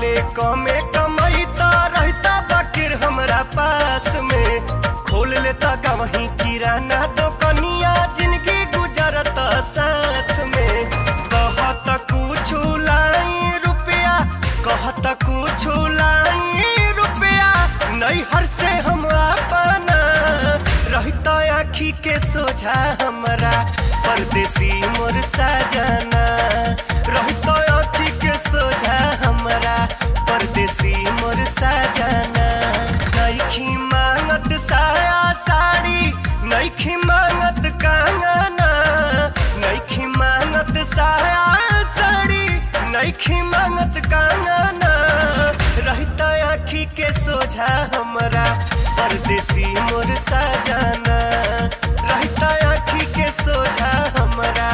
अपने कमे कमाईता रहता बाकिर हमरा पास में खोल लेता गवही किराना दुकनिया जिंदगी गुजरता साथ में कहत कुछ लाई रुपया कहत कुछ लाई रुपया नैहर से हम अपना रहता आखी के सोझा हमरा परदेसी मोर सजना रहता आखी के सोझा हमरा परदेसी मोर सजना नइखी मांगत साया साड़ी नइखी मांगत कंगना नइखी मांगत साया साड़ी नइखी मांगत कंगना रहता आखी के सोझा हमरा परदेसी मोर सजना।